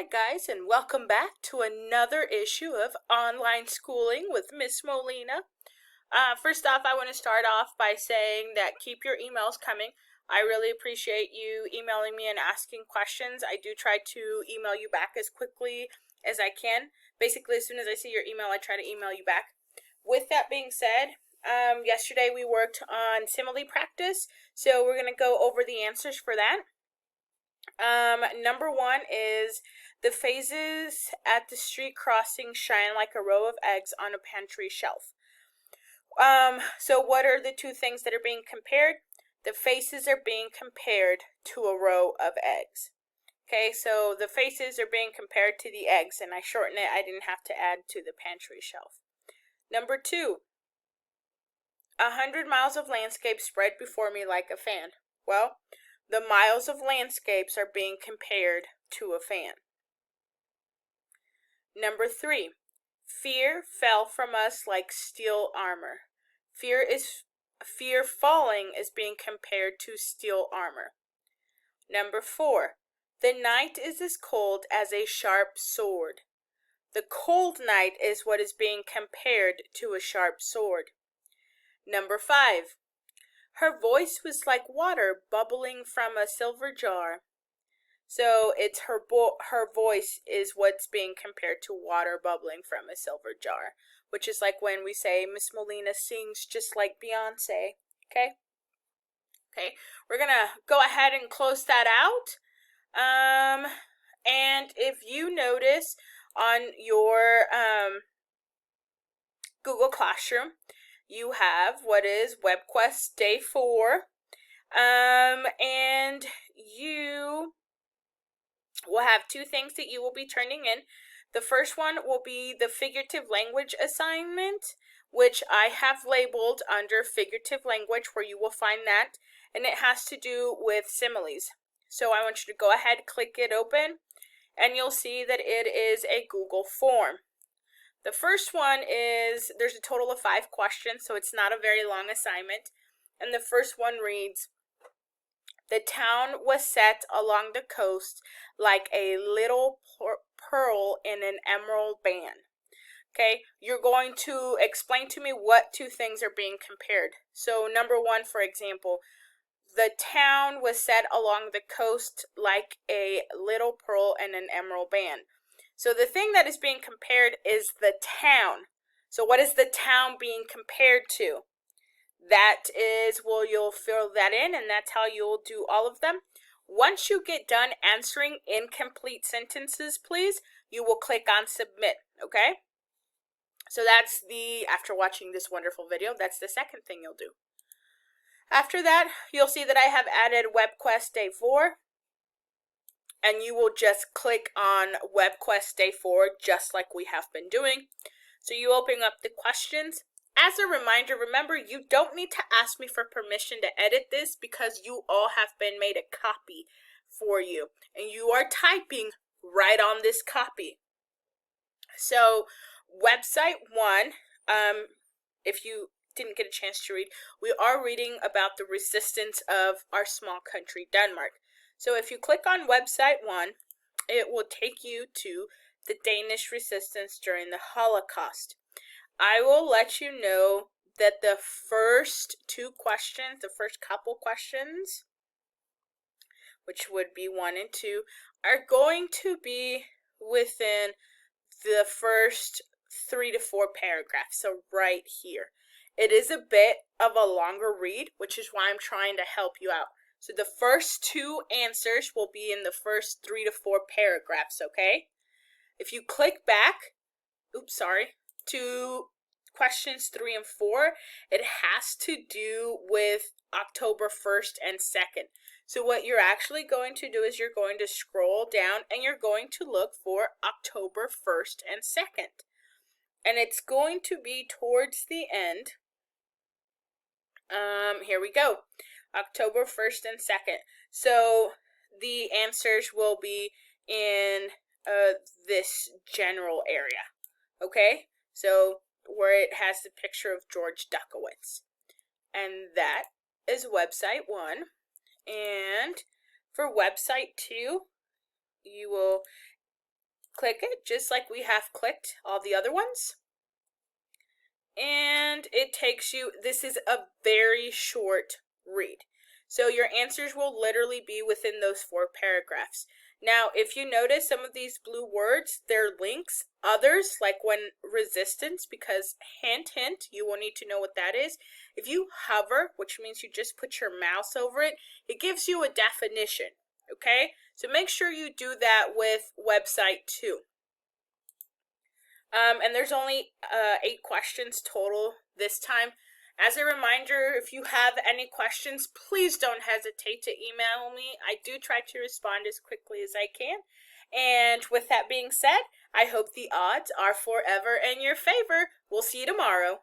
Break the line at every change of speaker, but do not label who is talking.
Hi guys, and welcome back to another issue of Online Schooling with Miss Molina. First off, I want to start off by saying that keep your emails coming. I really appreciate you emailing me and asking questions. I do try to email you back as quickly as I can. Basically, as soon as I see your email, I try to email you back. With that being said, yesterday we worked on simile practice, so we're going to go over the answers for that. Number one is the phases at the street crossing shine like a row of eggs on a pantry shelf. So what are the two things that are being compared? The faces are being compared to a row of eggs. Okay, so the faces are being compared to the eggs, and I shortened it. I didn't have to add to the pantry shelf. Number two, 100 miles of landscape spread before me like a fan. Well, the miles of landscapes are being compared to a fan. Number three, fear fell from us like steel armor. Fear falling is being compared to steel armor. Number four, the night is as cold as a sharp sword. The cold night is what is being compared to a sharp sword. Number five, her voice was like water bubbling from a silver jar. So it's her voice is what's being compared to water bubbling from a silver jar, which is like when we say Miss Molina sings just like Beyonce. Okay? Okay, we're gonna go ahead and close that out. And if you notice on your Google Classroom, you have what is WebQuest Day 4. And you will have two things that you will be turning in. The first one will be the figurative language assignment, which I have labeled under figurative language, where you will find that, and it has to do with similes. So I want you to go ahead, click it open, and you'll see that it is a Google form. The first one is, there's a total of 5 questions, so it's not a very long assignment. And the first one reads, the town was set along the coast like a little pearl in an emerald band. Okay, you're going to explain to me what two things are being compared. So number one, for example, the town was set along the coast like a little pearl in an emerald band. So the thing that is being compared is the town. So what is the town being compared to? That is, well, you'll fill that in, and that's how you'll do all of them. Once you get done answering incomplete sentences, please, you will click on submit, okay? So that's after watching this wonderful video, that's the second thing you'll do. After that, you'll see that I have added WebQuest Day 4, and you will just click on WebQuest Day 4 just like we have been doing. So you open up the questions. As a reminder, remember, you don't need to ask me for permission to edit this because you all have been made a copy for you, and you are typing right on this copy. So website 1, if you didn't get a chance to read, we are reading about the resistance of our small country, Denmark. So if you click on website 1, it will take you to the Danish resistance during the Holocaust. I will let you know that the first 2 questions, the first couple questions, which would be 1 and 2, are going to be within the first 3 to 4 paragraphs, so right here. It is a bit of a longer read, which is why I'm trying to help you out. So the first 2 answers will be in the first 3 to 4 paragraphs, okay? If you click back, to questions 3 and 4, it has to do with October 1st and 2nd. So what you're actually going to do is you're going to scroll down and you're going to look for October 1st and 2nd. And it's going to be towards the end. Here we go. October 1st and 2nd. So the answers will be in this general area. Okay? So where it has the picture of George Duckowitz. And that is website 1. And for website 2, you will Click it just like we have clicked all the other ones. And it takes you, this is a very short read. So your answers will literally be within those 4 paragraphs. Now, if you notice some of these blue words, they're links. Others, like when resistance, because hint, hint, you will need to know what that is. If you hover, which means you just put your mouse over it, it gives you a definition, okay? So make sure you do that with website 2. And there's only 8 questions total this time. As a reminder, if you have any questions, please don't hesitate to email me. I do try to respond as quickly as I can. And with that being said, I hope the odds are forever in your favor. We'll see you tomorrow.